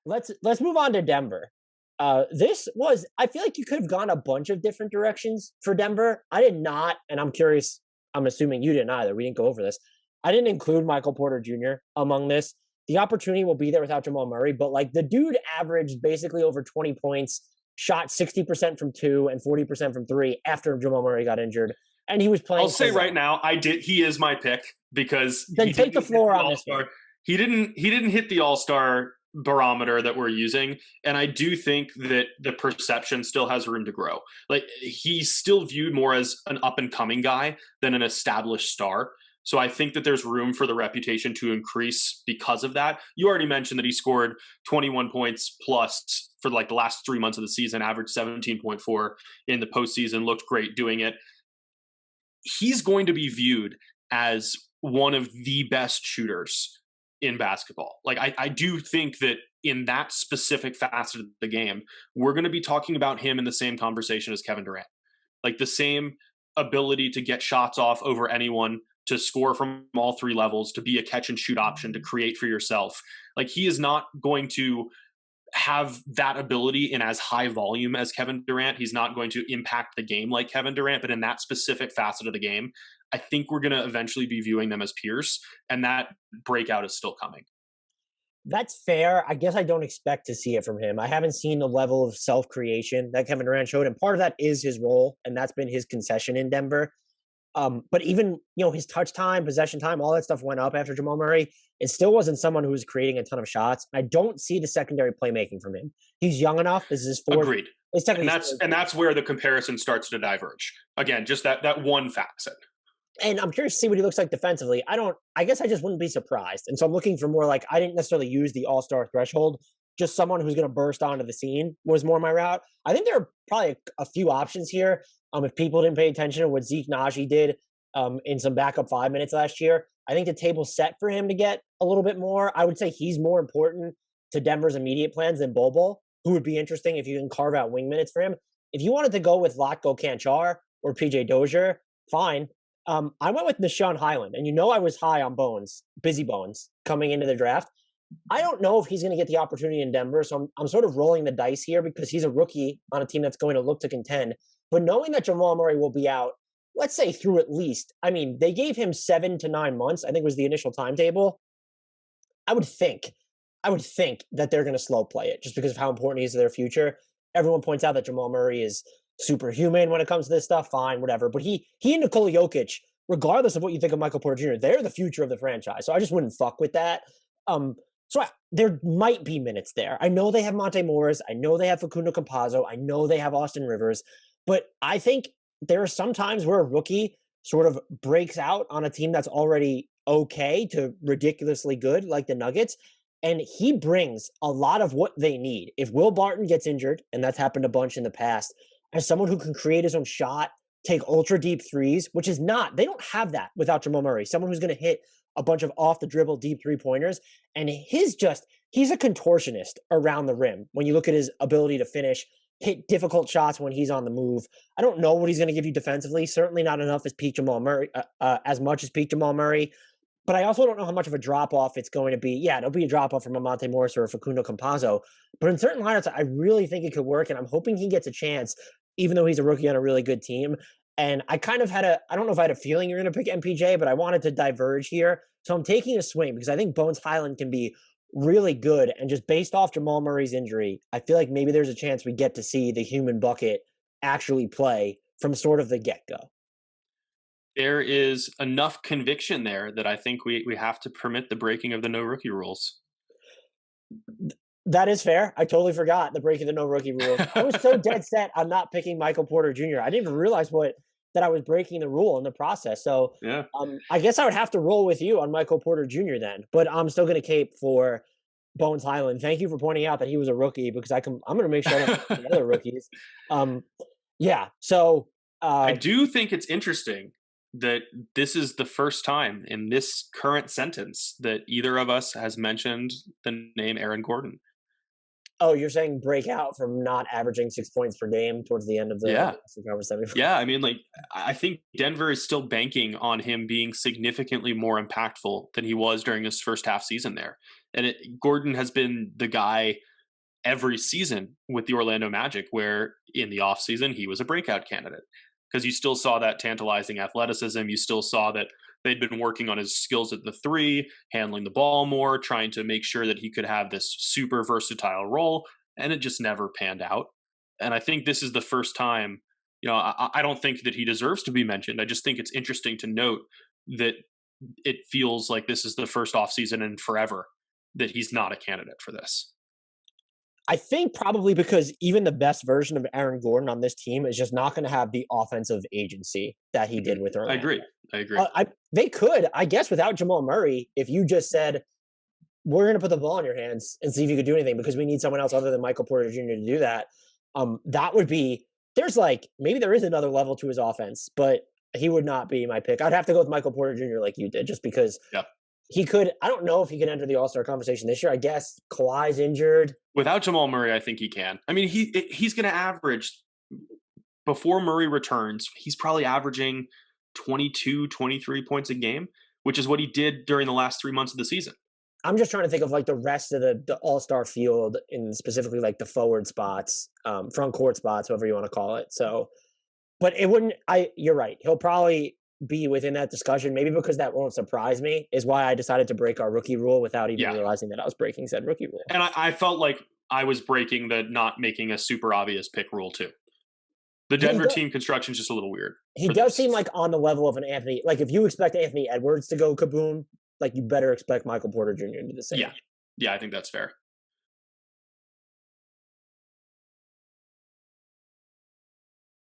let's move on to Denver. This was I feel like you could have gone a bunch of different directions for Denver. I did not, and I'm curious. I'm assuming you didn't either. We didn't go over this. I didn't include Michael Porter Jr. among this. The opportunity will be there without Jamal Murray, but like the dude averaged basically over 20 points, shot 60% from two and 40% from three after Jamal Murray got injured, and he was I'll playing so say right well. now, he is my pick because Then he take the didn't hit floor the on All this Star. one. He didn't hit the All Star barometer that we're using, and I do think that the perception still has room to grow. Like he's still viewed more as an up and coming guy than an established star. So I think that there's room for the reputation to increase because of that. You already mentioned that he scored 21 points plus for like the last 3 months of the season, averaged 17.4 in the postseason, looked great doing it. He's going to be viewed as one of the best shooters in basketball. Like I do think that in that specific facet of the game, we're going to be talking about him in the same conversation as Kevin Durant. Like the same ability to get shots off over anyone, to score from all three levels, to be a catch and shoot option, to create for yourself. Like he is not going to have that ability in as high volume as Kevin Durant. He's not going to impact the game like Kevin Durant, but in that specific facet of the game, I think we're going to eventually be viewing them as peers, and that breakout is still coming. That's fair. I guess I don't expect to see it from him. I haven't seen the level of self creation that Kevin Durant showed, and part of that is his role, and that's been his concession in Denver. But even his touch time, possession time, all that stuff went up after Jamal Murray. It still wasn't someone who was creating a ton of shots. I don't see the secondary playmaking from him. He's young enough. This is his fourth. Agreed. It's And technically that's where the comparison starts to diverge. Again, just that one facet. and I'm curious to see what he looks like defensively. I guess I just wouldn't be surprised. And so I'm looking for more like, I didn't necessarily use the all-star threshold. Just someone who's going to burst onto the scene was more my route. I think there are probably a few options here. If people didn't pay attention to what Zeke Naji did in some backup 5 minutes last year, I think the table's set for him to get a little bit more. I would say he's more important to Denver's immediate plans than Bobo, who would be interesting if you can carve out wing minutes for him. If you wanted to go with Latko Kanchar or PJ Dozier, fine. I went with Shon Hyland, and I was high on Bones, Busy Bones, coming into the draft. I don't know if he's going to get the opportunity in Denver, so I'm sort of rolling the dice here because he's a rookie on a team that's going to look to contend. But knowing that Jamal Murray will be out, let's say through at least, they gave him 7 to 9 months, I think was the initial timetable. I would think that they're going to slow play it just because of how important he is to their future. Everyone points out that Jamal Murray is superhuman when it comes to this stuff. Fine, whatever. But he and Nikola Jokic, regardless of what you think of Michael Porter Jr., they're the future of the franchise. So I just wouldn't fuck with that. There might be minutes there. I know they have Monte Morris. I know they have Facundo Campazzo. I know they have Austin Rivers. But I think there are some times where a rookie sort of breaks out on a team that's already okay to ridiculously good, like the Nuggets. And he brings a lot of what they need. If Will Barton gets injured, and that's happened a bunch in the past, as someone who can create his own shot, take ultra deep threes, which is they don't have that without Jamal Murray. Someone who's going to hit a bunch of off the dribble deep 3-pointers. And he's a contortionist around the rim. When you look at his ability to finish, hit difficult shots when he's on the move. I don't know what he's going to give you defensively. Certainly not enough as peak Jamal Murray, as much as peak Jamal Murray. But I also don't know how much of a drop-off it's going to be. Yeah, it'll be a drop-off from a Monte Morris or a Facundo Campazzo. But in certain lineups, I really think it could work, and I'm hoping he gets a chance, even though he's a rookie on a really good team. And I kind of I don't know if I had a feeling you're going to pick MPJ, but I wanted to diverge here. So I'm taking a swing because I think Bones Hyland can be really good. And just based off Jamal Murray's injury, I feel like maybe there's a chance we get to see the human bucket actually play from sort of the get-go. There is enough conviction there that I think we have to permit the breaking of the no rookie rules. That is fair. I totally forgot the breaking the no rookie rule. I was so dead set on not picking Michael Porter Jr. I didn't even realize that I was breaking the rule in the process. So yeah. I guess I would have to roll with you on Michael Porter Jr. then. But I'm still going to cape for Bones Hyland. Thank you for pointing out that he was a rookie because I'm going to make sure I don't pick the other rookies. Yeah. So I do think it's interesting that this is the first time in this current sentence that either of us has mentioned the name Aaron Gordon. Oh, you're saying breakout from not averaging 6 points per game towards the end of the conference semifinal? Yeah, I think Denver is still banking on him being significantly more impactful than he was during his first half season there. And Gordon has been the guy every season with the Orlando Magic, where in the offseason he was a breakout candidate. Because you still saw that tantalizing athleticism. You still saw that they'd been working on his skills at the three, handling the ball more, trying to make sure that he could have this super versatile role, and it just never panned out. And I think this is the first time, I don't think that he deserves to be mentioned. I just think it's interesting to note that it feels like this is the first offseason in forever that he's not a candidate for this. I think probably because even the best version of Aaron Gordon on this team is just not going to have the offensive agency that he did with I Orlando. agree. I agree. They could, I guess, without Jamal Murray, if you just said, we're going to put the ball in your hands and see if you could do anything because we need someone else other than Michael Porter Jr. to do that. That would be, maybe there is another level to his offense, but he would not be my pick. I'd have to go with Michael Porter Jr. like you did, just because he could. I don't know if he could enter the All-Star conversation this year. I guess Kawhi's injured. Without Jamal Murray, I think he can. I mean, he's going to average, before Murray returns, he's probably averaging 22, 23 points a game, which is what he did during the last 3 months of the season. I'm just trying to think of like the rest of the All-Star field, and specifically like the forward spots, front court spots, whatever you want to call it. So, but it wouldn't. You're right. He'll probably be within that discussion. Maybe because that won't surprise me is why I decided to break our rookie rule without even realizing that I was breaking said rookie rule. And I felt like I was breaking the not making a super obvious pick rule too. The Denver team construction is just a little weird. He does seem like on the level of an Anthony. Like if you expect Anthony Edwards to go kaboom, like you better expect Michael Porter Jr. to do the same. Yeah, I think that's fair.